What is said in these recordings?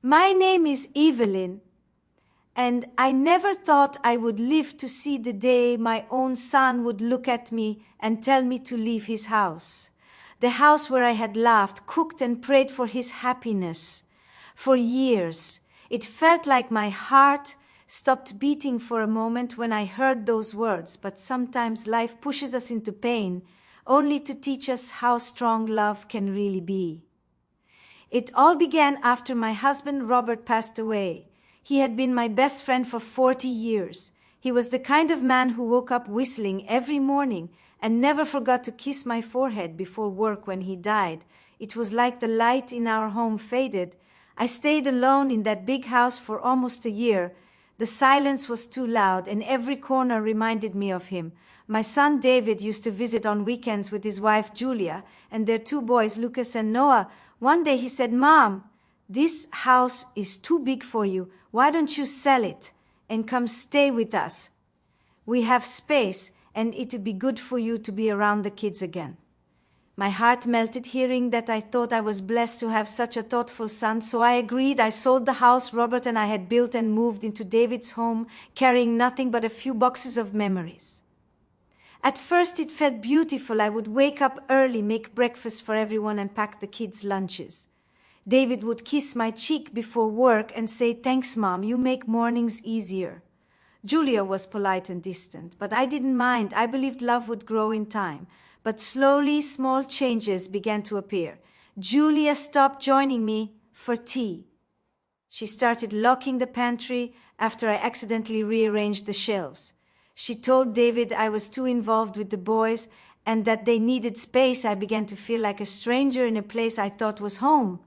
My name is Evelyn, and I never thought I would live to see the day my own son would look at me and tell me to leave his house. The house where I had laughed, cooked, and prayed for his happiness. For years, it felt like my heart stopped beating for a moment when I heard those words, but sometimes life pushes us into pain only to teach us how strong love can really be. It all began after my husband Robert passed away. He had been my best friend for 40 years. He was the kind of man who woke up whistling every morning and never forgot to kiss my forehead before work when he died. It was like the light in our home faded. I stayed alone in that big house for almost a year. The silence was too loud, and every corner reminded me of him. My son David used to visit on weekends with his wife Julia and their two boys, Lucas and Noah. One day he said, "Mom, this house is too big for you. Why don't you sell it and come stay with us? We have space, and it would be good for you to be around the kids again." My heart melted hearing that. I thought I was blessed to have such a thoughtful son, so I agreed. I sold the house Robert and I had built and moved into David's home, carrying nothing but a few boxes of memories. At first it felt beautiful. I would wake up early, make breakfast for everyone, and pack the kids' lunches. David would kiss my cheek before work and say, "Thanks, Mom, you make mornings easier." Julia was polite and distant, but I didn't mind. I believed love would grow in time. But slowly, small changes began to appear. Julia stopped joining me for tea. She started locking the pantry after I accidentally rearranged the shelves. She told David I was too involved with the boys and that they needed space. I began to feel like a stranger in a place I thought was home.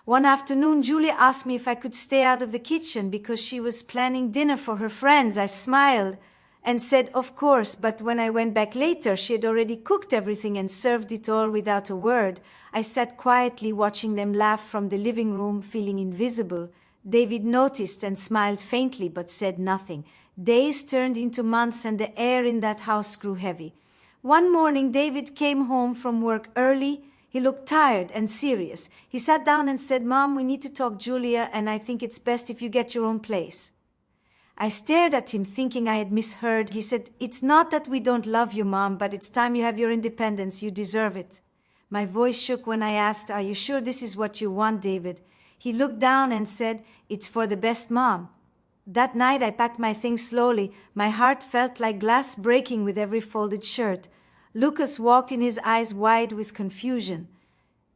One afternoon, Julia asked me if I could stay out of the kitchen because she was planning dinner for her friends. I smiled and said, "Of course," but when I went back later, she had already cooked everything and served it all without a word. I sat quietly watching them laugh from the living room, feeling invisible. David noticed and smiled faintly but said nothing. Days turned into months and the air in that house grew heavy. One morning, David came home from work early. He looked tired and serious. He sat down and said, "Mom, we need to talk, Julia, and I think it's best if you get your own place." I stared at him, thinking I had misheard. He said, "It's not that we don't love you, Mom, but it's time you have your independence. You deserve it." My voice shook when I asked, "Are you sure this is what you want, David?" He looked down and said, "It's for the best, Mom." That night I packed my things slowly. My heart felt like glass breaking with every folded shirt. Lucas walked in, his eyes wide with confusion.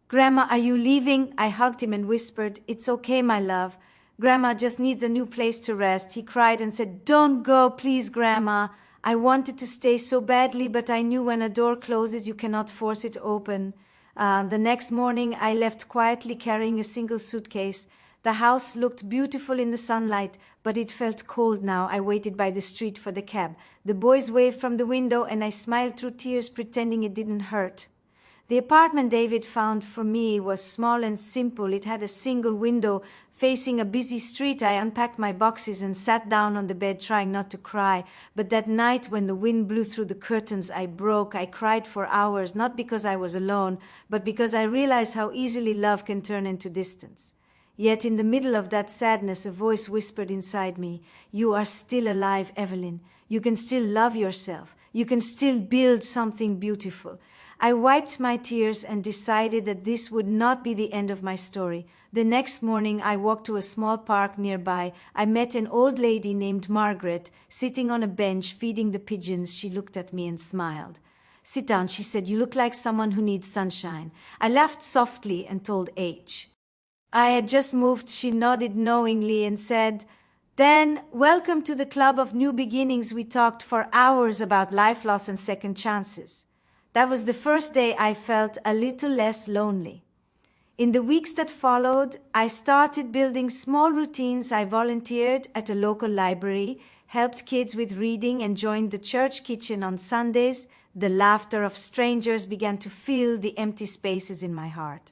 "Grandma, are you leaving?" I hugged him and whispered, "It's okay, my love. Grandma just needs a new place to rest." He cried and said, "Don't go, please, Grandma." I wanted to stay so badly, but I knew when a door closes, you cannot force it open. The next morning, I left quietly carrying a single suitcase. The house looked beautiful in the sunlight, but it felt cold now. I waited by the street for the cab. The boys waved from the window, and I smiled through tears, pretending it didn't hurt. The apartment David found for me was small and simple. It had a single window facing a busy street. I unpacked my boxes and sat down on the bed, trying not to cry. But that night, when the wind blew through the curtains, I broke. I cried for hours, not because I was alone, but because I realized how easily love can turn into distance. Yet in the middle of that sadness, a voice whispered inside me, "You are still alive, Evelyn. You can still love yourself. You can still build something beautiful." I wiped my tears and decided that this would not be the end of my story. The next morning, I walked to a small park nearby. I met an old lady named Margaret, sitting on a bench feeding the pigeons. She looked at me and smiled. "Sit down," she said. "You look like someone who needs sunshine." I laughed softly and told H. I had just moved. She nodded knowingly and said, "Then, welcome to the Club of New Beginnings." We talked for hours about life, loss, and second chances. That was the first day I felt a little less lonely. In the weeks that followed, I started building small routines. I volunteered at a local library, helped kids with reading, and joined the church kitchen on Sundays. The laughter of strangers began to fill the empty spaces in my heart.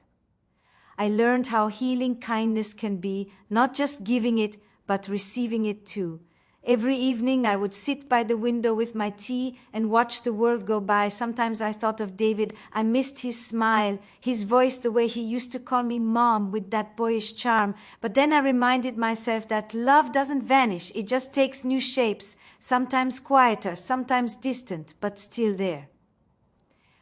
I learned how healing kindness can be, not just giving it, but receiving it too. Every evening I would sit by the window with my tea and watch the world go by. Sometimes I thought of David. I missed his smile, his voice, the way he used to call me Mom with that boyish charm. But then I reminded myself that love doesn't vanish. It just takes new shapes, sometimes quieter, sometimes distant, but still there.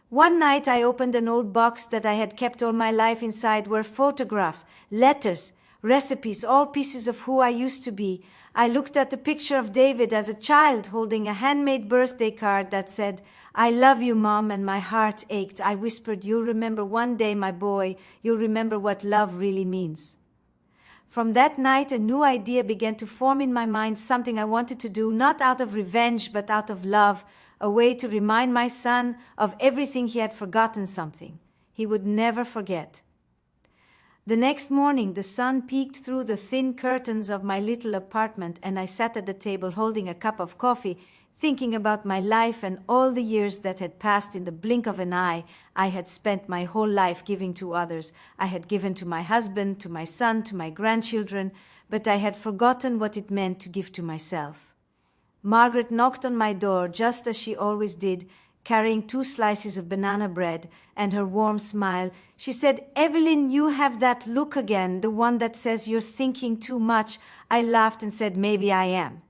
One night I opened an old box that I had kept all my life. Inside were photographs, letters, recipes, all pieces of who I used to be. I looked at the picture of David as a child holding a handmade birthday card that said, "I love you, Mom," and my heart ached. I whispered, "You'll remember one day, my boy. You'll remember what love really means." From that night, a new idea began to form in my mind, something I wanted to do, not out of revenge, but out of love, a way to remind my son of everything he had forgotten, something he would never forget. The next morning, the sun peeked through the thin curtains of my little apartment, and I sat at the table holding a cup of coffee, thinking about my life and all the years that had passed in the blink of an eye. I had spent my whole life giving to others. I had given to my husband, to my son, to my grandchildren, but I had forgotten what it meant to give to myself. Margaret knocked on my door just as she always did, carrying 2 slices of banana bread and her warm smile. She said, "Evelyn, you have that look again, the one that says you're thinking too much." I laughed and said, "Maybe I am."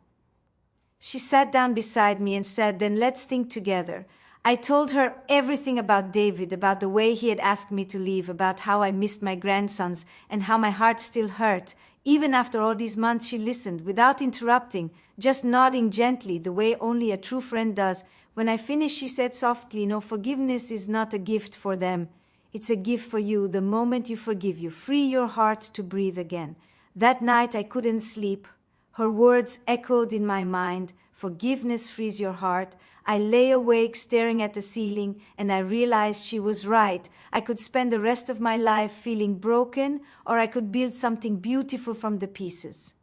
She sat down beside me and said, "Then let's think together." I told her everything about David, about the way he had asked me to leave, about how I missed my grandsons and how my heart still hurt. Even after all these months, she listened without interrupting, just nodding gently, the way only a true friend does. When I finished, she said softly, "No, forgiveness is not a gift for them. It's a gift for you. The moment you forgive, you free your heart to breathe again." That night I couldn't sleep. Her words echoed in my mind. Forgiveness frees your heart. I lay awake staring at the ceiling, and I realized she was right. I could spend the rest of my life feeling broken, or I could build something beautiful from the pieces.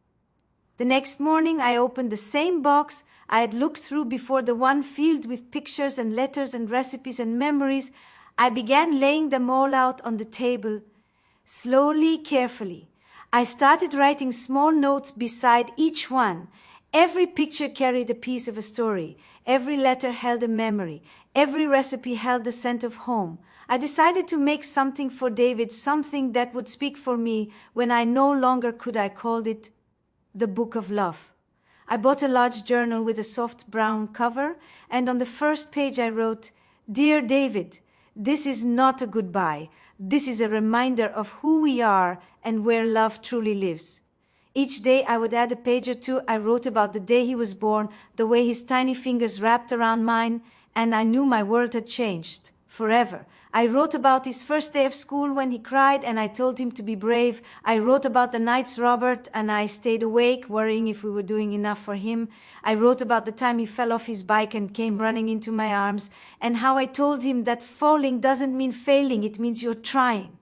The next morning I opened the same box I had looked through before, the one filled with pictures and letters and recipes and memories. I began laying them all out on the table, slowly, carefully. I started writing small notes beside each one. Every picture carried a piece of a story. Every letter held a memory. Every recipe held the scent of home. I decided to make something for David, something that would speak for me when I no longer could. I called it the Book of Love. I bought a large journal with a soft brown cover, and on the first page I wrote, "Dear David, this is not a goodbye. This is a reminder of who we are and where love truly lives." Each day I would add a page or two. I wrote about the day he was born, the way his tiny fingers wrapped around mine, and I knew my world had changed forever. I wrote about his first day of school when he cried, and I told him to be brave. I wrote about the nights Robert and I stayed awake, worrying if we were doing enough for him. I wrote about the time he fell off his bike and came running into my arms, and how I told him that falling doesn't mean failing, it means you're trying.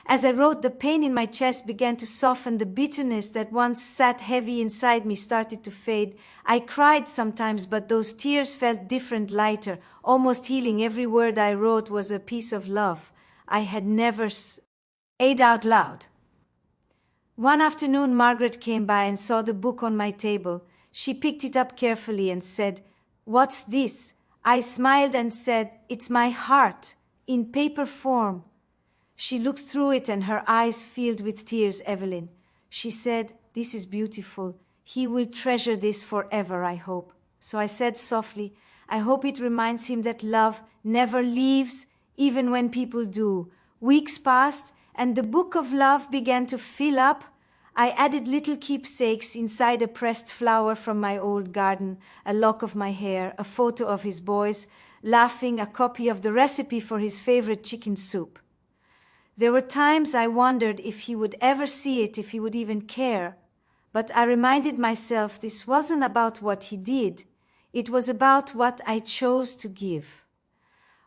As I wrote, the pain in my chest began to soften. The bitterness that once sat heavy inside me started to fade. I cried sometimes, but those tears felt different, lighter, almost healing. Every word I wrote was a piece of love I had never said out loud. One afternoon, Margaret came by and saw the book on my table. She picked it up carefully and said, "What's this?" I smiled and said, "It's my heart, in paper form." She looked through it and her eyes filled with tears. "Evelyn," she said, "this is beautiful. He will treasure this forever, I hope." So I said softly, "I hope it reminds him that love never leaves, even when people do." Weeks passed and the book of love began to fill up. I added little keepsakes inside, a pressed flower from my old garden, a lock of my hair, a photo of his boys laughing, a copy of the recipe for his favorite chicken soup. There were times I wondered if he would ever see it, if he would even care. But I reminded myself this wasn't about what he did. It was about what I chose to give.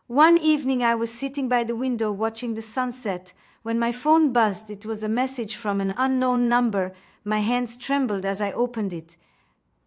One evening I was sitting by the window watching the sunset when my phone buzzed. It was a message from an unknown number. My hands trembled as I opened it.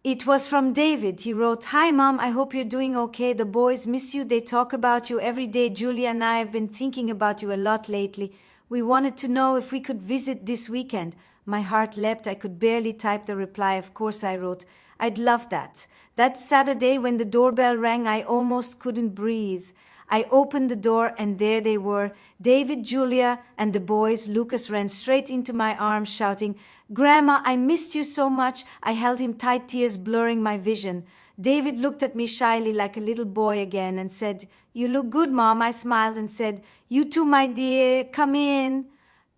It was from David. He wrote, "Hi, Mom, I hope you're doing okay. The boys miss you. They talk about you every day. Julia and I have been thinking about you a lot lately. We wanted to know if we could visit this weekend." My heart leapt. I could barely type the reply. "Of course," I wrote. I'd love that. That Saturday when the doorbell rang, I almost couldn't breathe. I opened the door and there they were. David, Julia, and the boys. Lucas ran straight into my arms shouting, "Grandma, I missed you so much." I held him tight, tears blurring my vision. David looked at me shyly like a little boy again and said, "You look good, Mom." I smiled and said, "You too, my dear. Come in."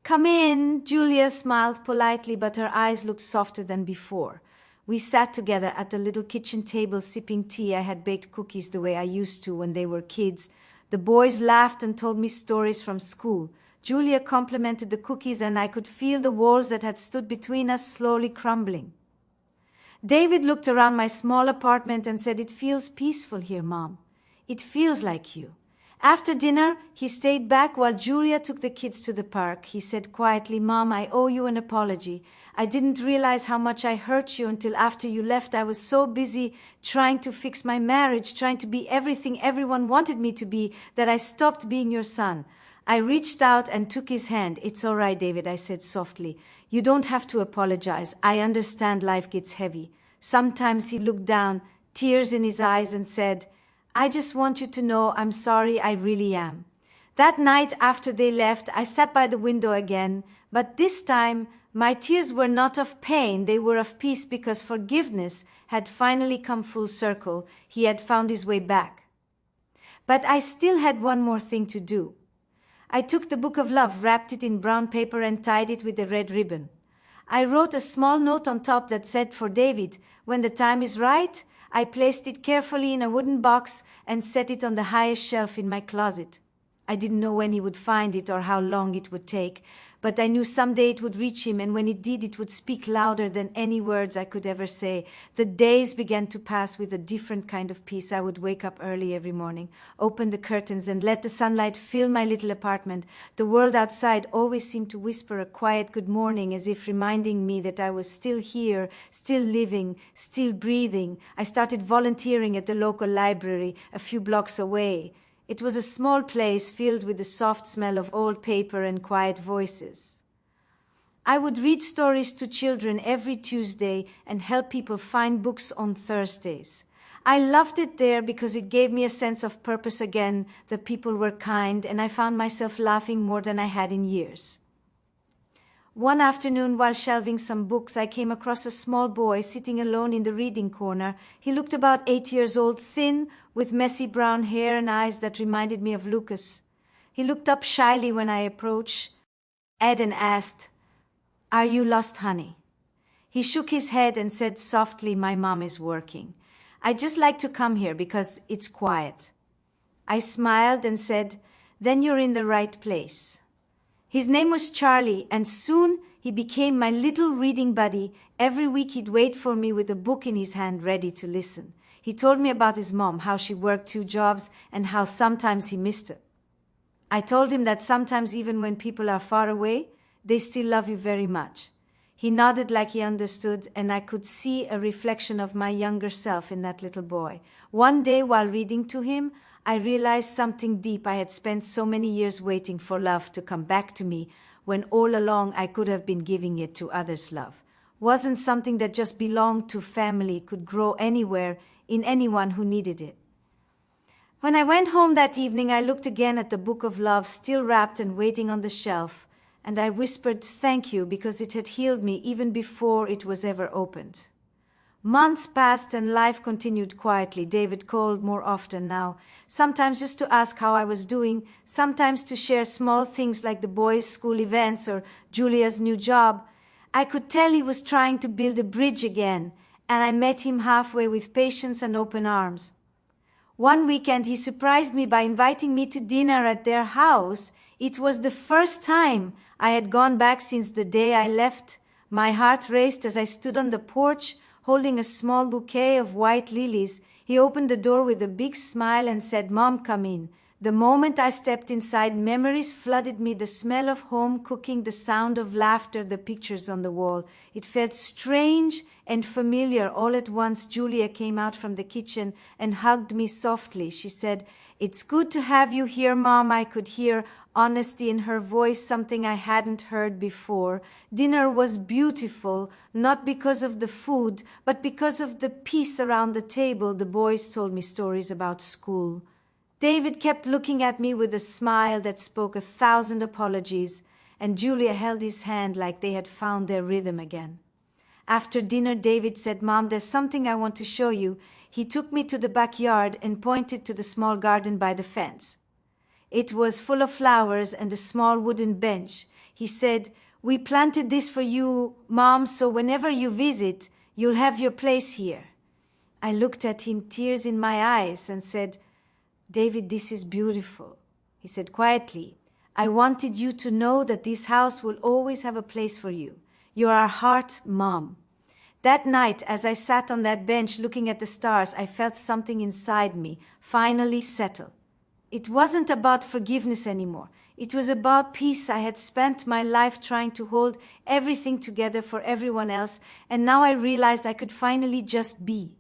"Come in." Julia smiled politely, but her eyes looked softer than before. We sat together at the little kitchen table sipping tea. I had baked cookies the way I used to when they were kids. The boys laughed and told me stories from school. Julia complimented the cookies and I could feel the walls that had stood between us slowly crumbling. David looked around my small apartment and said, "It feels peaceful here, Mom. It feels like you." After dinner, he stayed back while Julia took the kids to the park. He said quietly, "Mom, I owe you an apology. I didn't realize how much I hurt you until after you left. I was so busy trying to fix my marriage, trying to be everything everyone wanted me to be, that I stopped being your son." I reached out and took his hand. "It's all right, David," I said softly. "You don't have to apologize. I understand life gets heavy." Sometimes he looked down, tears in his eyes, and said, "I just want you to know I'm sorry, I really am." That night after they left, I sat by the window again, but this time my tears were not of pain, they were of peace, because forgiveness had finally come full circle. He had found his way back. But I still had one more thing to do. I took the book of love, wrapped it in brown paper, and tied it with a red ribbon. I wrote a small note on top that said, "For David, when the time is right." I placed it carefully in a wooden box and set it on the highest shelf in my closet. I didn't know when he would find it or how long it would take, but I knew someday it would reach him, and when it did, it would speak louder than any words I could ever say. The days began to pass with a different kind of peace. I would wake up early every morning, open the curtains, and let the sunlight fill my little apartment. The world outside always seemed to whisper a quiet good morning, as if reminding me that I was still here, still living, still breathing. I started volunteering at the local library a few blocks away. It was a small place filled with the soft smell of old paper and quiet voices. I would read stories to children every Tuesday and help people find books on Thursdays. I loved it there because it gave me a sense of purpose again. The people were kind, and I found myself laughing more than I had in years. One afternoon, while shelving some books, I came across a small boy sitting alone in the reading corner. He looked about 8 years old, thin, with messy brown hair and eyes that reminded me of Lucas. He looked up shyly when I approached Ed and asked, "Are you lost, honey?" He shook his head and said softly, "My mom is working. I just like to come here because it's quiet." I smiled and said, "Then you're in the right place." His name was Charlie, and soon he became my little reading buddy. Every week he'd wait for me with a book in his hand, ready to listen. He told me about his mom, how she worked 2 jobs, and how sometimes he missed her. I told him that sometimes even when people are far away, they still love you very much. He nodded like he understood, and I could see a reflection of my younger self in that little boy. One day, while reading to him, I realized something deep. I had spent so many years waiting for love to come back to me, when all along I could have been giving it to others' love. Wasn't something that just belonged to family, could grow anywhere, in anyone who needed it. When I went home that evening, I looked again at the book of love, still wrapped and waiting on the shelf, and I whispered thank you because it had healed me even before it was ever opened. Months passed and life continued quietly. David called more often now, sometimes just to ask how I was doing, sometimes to share small things like the boys' school events or Julia's new job. I could tell he was trying to build a bridge again, and I met him halfway with patience and open arms. One weekend he surprised me by inviting me to dinner at their house. It was the first time I had gone back since the day I left. My heart raced as I stood on the porch, holding a small bouquet of white lilies. He opened the door with a big smile and said, "Mom, come in." The moment I stepped inside, memories flooded me, the smell of home cooking, the sound of laughter, the pictures on the wall. It felt strange and familiar. All at once, Julia came out from the kitchen and hugged me softly. She said, "It's good to have you here, Mom." I could hear honesty in her voice, something I hadn't heard before. Dinner was beautiful, not because of the food, but because of the peace around the table. The boys told me stories about school. David kept looking at me with a smile that spoke 1,000 apologies, and Julia held his hand like they had found their rhythm again. After dinner, David said, "Mom, there's something I want to show you." He took me to the backyard and pointed to the small garden by the fence. It was full of flowers and a small wooden bench. He said, "We planted this for you, Mom, so whenever you visit, you'll have your place here." I looked at him, tears in my eyes, and said, "David, this is beautiful." He said quietly, "I wanted you to know that this house will always have a place for you. You're our heart, Mom." That night, as I sat on that bench looking at the stars, I felt something inside me finally settle. It wasn't about forgiveness anymore. It was about peace. I had spent my life trying to hold everything together for everyone else, and now I realized I could finally just be.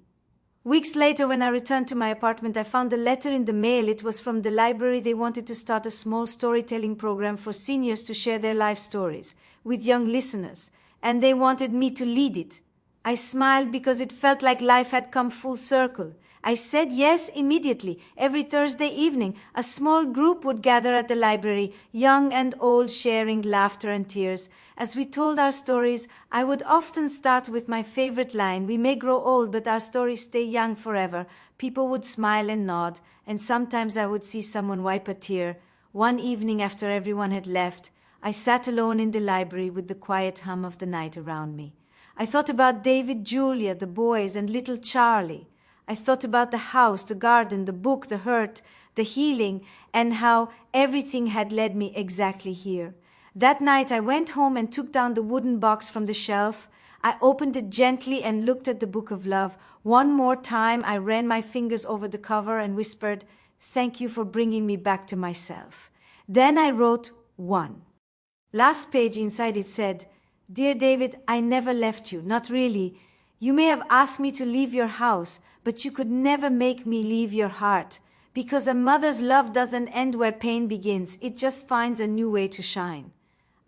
Weeks later, when I returned to my apartment, I found a letter in the mail. It was from the library. They wanted to start a small storytelling program for seniors to share their life stories with young listeners, and they wanted me to lead it. I smiled because it felt like life had come full circle. I said yes immediately. Every Thursday evening, a small group would gather at the library, young and old, sharing laughter and tears. As we told our stories, I would often start with my favorite line, "We may grow old, but our stories stay young forever." People would smile and nod, and sometimes I would see someone wipe a tear. One evening after everyone had left, I sat alone in the library with the quiet hum of the night around me. I thought about David, Julia, the boys, and little Charlie. I thought about the house, the garden, the book, the hurt, the healing, and how everything had led me exactly here. That night I went home and took down the wooden box from the shelf. I opened it gently and looked at the book of love. One more time I ran my fingers over the cover and whispered, "Thank you for bringing me back to myself." Then I wrote 1. Last page inside it said, "Dear David, I never left you, not really. You may have asked me to leave your house, but you could never make me leave your heart, because a mother's love doesn't end where pain begins. It just finds a new way to shine."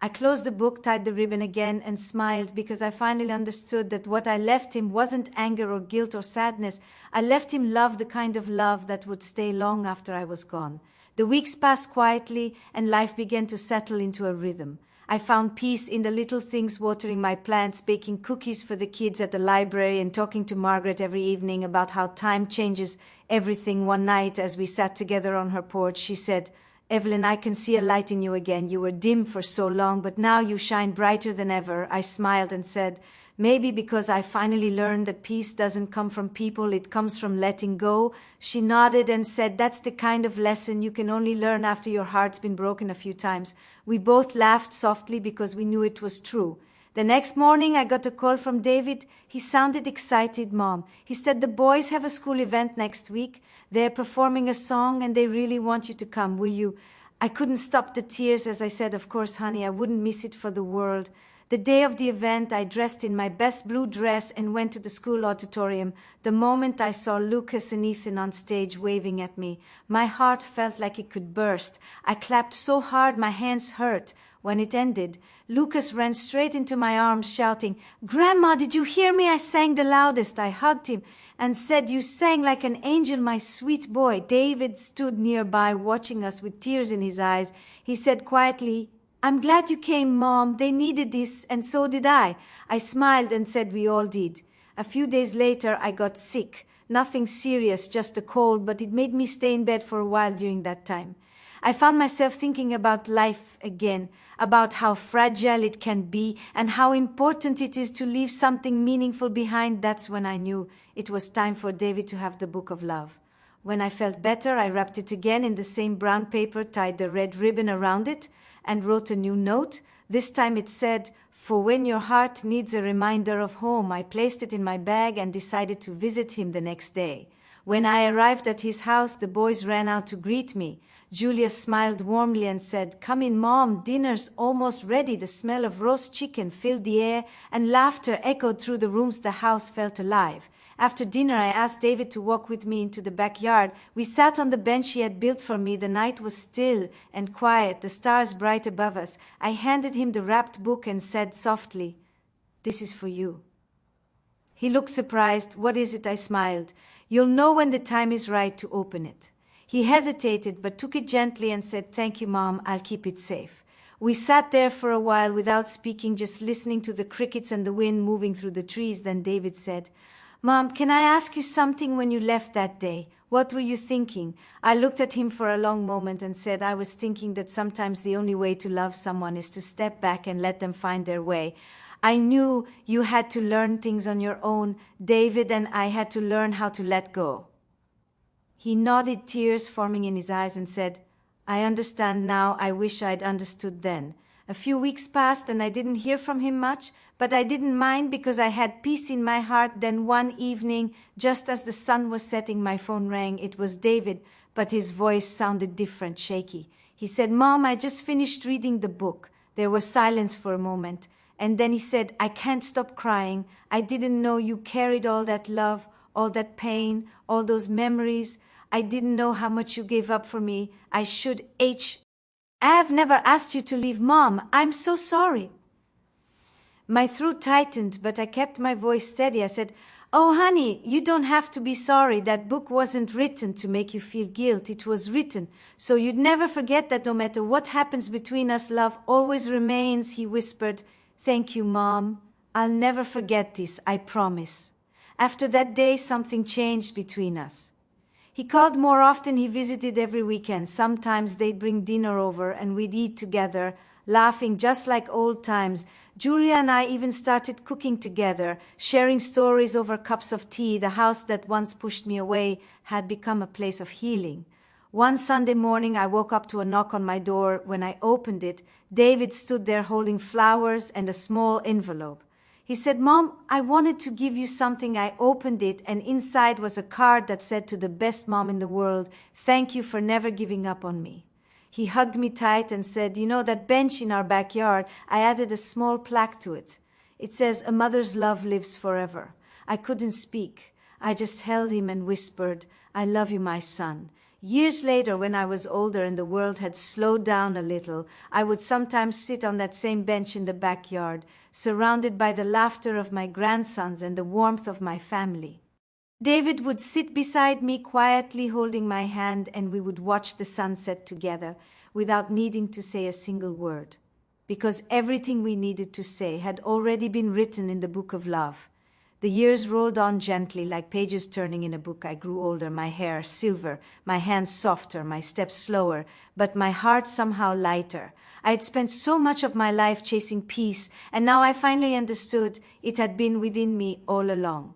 I closed the book, tied the ribbon again, and smiled because I finally understood that what I left him wasn't anger or guilt or sadness. I left him love, the kind of love that would stay long after I was gone. The weeks passed quietly, and life began to settle into a rhythm. I found peace in the little things, watering my plants, baking cookies for the kids at the library, and talking to Margaret every evening about how time changes everything. One night, as we sat together on her porch, she said, "Evelyn, I can see a light in you again. You were dim for so long, but now you shine brighter than ever." I smiled and said, "Maybe because I finally learned that peace doesn't come from people, it comes from letting go." She nodded and said, "That's the kind of lesson you can only learn after your heart's been broken a few times." We both laughed softly because we knew it was true. The next morning, I got a call from David. He sounded excited, Mom. He said, "The boys have a school event next week. They're performing a song and they really want you to come. Will you?" I couldn't stop the tears as I said, "Of course, honey, I wouldn't miss it for the world." The day of the event, I dressed in my best blue dress and went to the school auditorium. The moment I saw Lucas and Ethan on stage waving at me, my heart felt like it could burst. I clapped so hard my hands hurt. When it ended, Lucas ran straight into my arms shouting, "Grandma, did you hear me? I sang the loudest." I hugged him and said, "You sang like an angel, my sweet boy." David stood nearby watching us with tears in his eyes. He said quietly, "I'm glad you came, Mom. They needed this, and so did I." I smiled and said we all did. A few days later, I got sick. Nothing serious, just a cold, but it made me stay in bed for a while during that time. I found myself thinking about life again, about how fragile it can be and how important it is to leave something meaningful behind. That's when I knew it was time for David to have the book of love. When I felt better, I wrapped it again in the same brown paper, tied the red ribbon around it, and wrote a new note. This time it said, "For when your heart needs a reminder of home." I placed it in my bag and decided to visit him the next day. When I arrived at his house, the boys ran out to greet me. Julia smiled warmly and said, "Come in, Mom, dinner's almost ready." The smell of roast chicken filled the air, and laughter echoed through the rooms. The house felt alive. After dinner, I asked David to walk with me into the backyard. We sat on the bench he had built for me. The night was still and quiet, the stars bright above us. I handed him the wrapped book and said softly, "This is for you." He looked surprised. "What is it?" I smiled. "You'll know when the time is right to open it." He hesitated but took it gently and said, "Thank you, Mom. I'll keep it safe." We sat there for a while without speaking, just listening to the crickets and the wind moving through the trees. Then David said, "Mom, can I ask you something? When you left that day, what were you thinking?" I looked at him for a long moment and said, "I was thinking that sometimes the only way to love someone is to step back and let them find their way. I knew you had to learn things on your own, David, and I had to learn how to let go." He nodded, tears forming in his eyes, and said, "I understand now. I wish I'd understood then." A few weeks passed and I didn't hear from him much, but I didn't mind because I had peace in my heart. Then one evening, just as the sun was setting, my phone rang. It was David, but his voice sounded different, shaky. He said, "Mom, I just finished reading the book." There was silence for a moment, and then he said, "I can't stop crying. I didn't know you carried all that love, all that pain, all those memories. I didn't know how much you gave up for me. I have never asked you to leave, Mom. I'm so sorry." My throat tightened, but I kept my voice steady. I said, "Oh, honey, you don't have to be sorry. That book wasn't written to make you feel guilt. It was written so you'd never forget that no matter what happens between us, love always remains." He whispered, "Thank you, Mom. I'll never forget this, I promise." After that day, something changed between us. He called more often. He visited every weekend. Sometimes they'd bring dinner over and we'd eat together, laughing just like old times. Julia and I even started cooking together, sharing stories over cups of tea. The house that once pushed me away had become a place of healing. One Sunday morning, I woke up to a knock on my door. When I opened it, David stood there holding flowers and a small envelope. He said, "Mom, I wanted to give you something." I opened it, and inside was a card that said, "To the best mom in the world, thank you for never giving up on me." He hugged me tight and said, "You know that bench in our backyard? I added a small plaque to it. It says, 'A mother's love lives forever.'" I couldn't speak. I just held him and whispered, "I love you, my son." Years later, when I was older and the world had slowed down a little, I would sometimes sit on that same bench in the backyard, surrounded by the laughter of my grandsons and the warmth of my family. David would sit beside me quietly holding my hand, and we would watch the sunset together without needing to say a single word, because everything we needed to say had already been written in the book of love. The years rolled on gently, like pages turning in a book. I grew older, my hair silver, my hands softer, my steps slower, but my heart somehow lighter. I had spent so much of my life chasing peace, and now I finally understood it had been within me all along.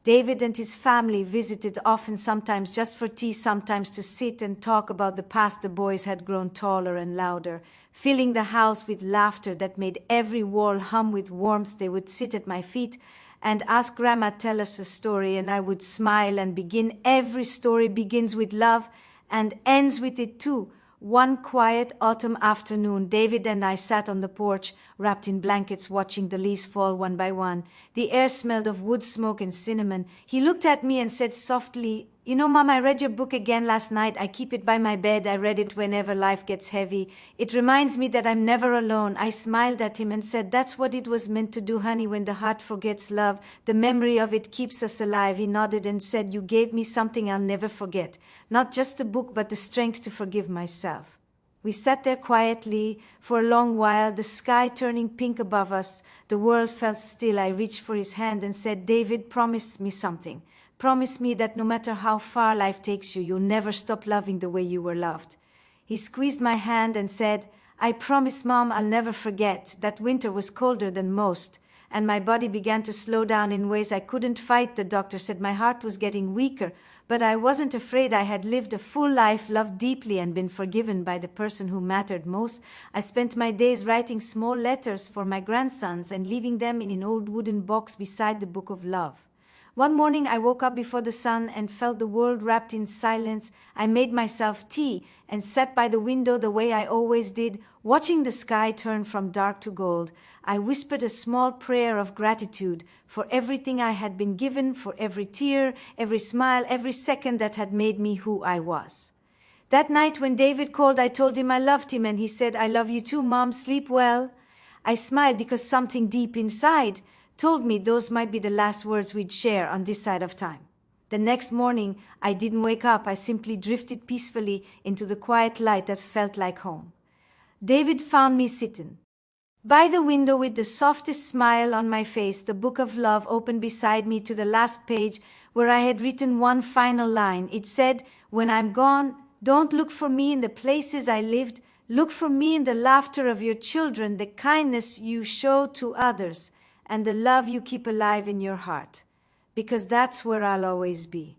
David and his family visited often, sometimes just for tea, sometimes to sit and talk about the past. The boys had grown taller and louder, filling the house with laughter that made every wall hum with warmth. They would sit at my feet and ask Grandma, "Tell us a story," and I would smile and begin. Every story begins with love and ends with it too. One quiet autumn afternoon, David and I sat on the porch, wrapped in blankets, watching the leaves fall one by one. The air smelled of wood smoke and cinnamon. He looked at me and said softly, "You know, Mom, I read your book again last night. I keep it by my bed. I read it whenever life gets heavy. It reminds me that I'm never alone." I smiled at him and said, "That's what it was meant to do, honey. When the heart forgets love, the memory of it keeps us alive." He nodded and said, "You gave me something I'll never forget. Not just the book, but the strength to forgive myself." We sat there quietly for a long while, the sky turning pink above us. The world felt still. I reached for his hand and said, "David, promise me something. Promise me that no matter how far life takes you, you'll never stop loving the way you were loved." He squeezed my hand and said, "I promise, Mom, I'll never forget." That winter was colder than most, and my body began to slow down in ways I couldn't fight. The doctor said my heart was getting weaker, but I wasn't afraid. I had lived a full life, loved deeply, and been forgiven by the person who mattered most. I spent my days writing small letters for my grandsons and leaving them in an old wooden box beside the book of love. One morning I woke up before the sun and felt the world wrapped in silence. I made myself tea and sat by the window the way I always did, watching the sky turn from dark to gold. I whispered a small prayer of gratitude for everything I had been given, for every tear, every smile, every second that had made me who I was. That night when David called, I told him I loved him, and he said, "I love you too, Mom, sleep well." I smiled because something deep inside told me those might be the last words we'd share on this side of time. The next morning, I didn't wake up. I simply drifted peacefully into the quiet light that felt like home. David found me sitting by the window with the softest smile on my face, the book of love open beside me to the last page where I had written one final line. It said, "When I'm gone, don't look for me in the places I lived. Look for me in the laughter of your children, the kindness you show to others, and the love you keep alive in your heart, because that's where I'll always be."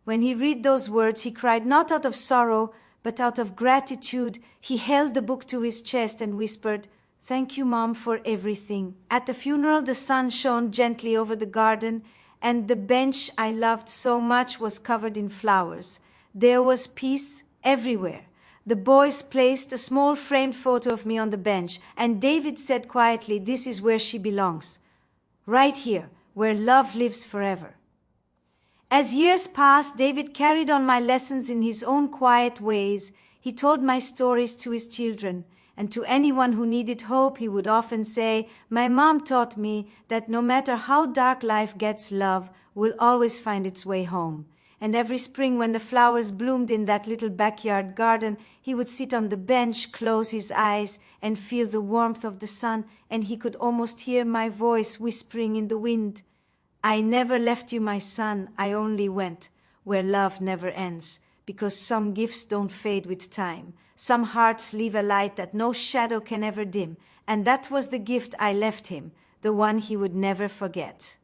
When he read those words, he cried not out of sorrow, but out of gratitude. He held the book to his chest and whispered, "Thank you, Mom, for everything." At the funeral, the sun shone gently over the garden, and the bench I loved so much was covered in flowers. There was peace everywhere. The boys placed a small framed photo of me on the bench, and David said quietly, "This is where she belongs. Right here, where love lives forever." As years passed, David carried on my lessons in his own quiet ways. He told my stories to his children, and to anyone who needed hope, he would often say, "My mom taught me that no matter how dark life gets, love will always find its way home." And every spring when the flowers bloomed in that little backyard garden, he would sit on the bench, close his eyes, and feel the warmth of the sun, and he could almost hear my voice whispering in the wind, "I never left you, my son, I only went where love never ends, because some gifts don't fade with time. Some hearts leave a light that no shadow can ever dim, and that was the gift I left him, the one he would never forget."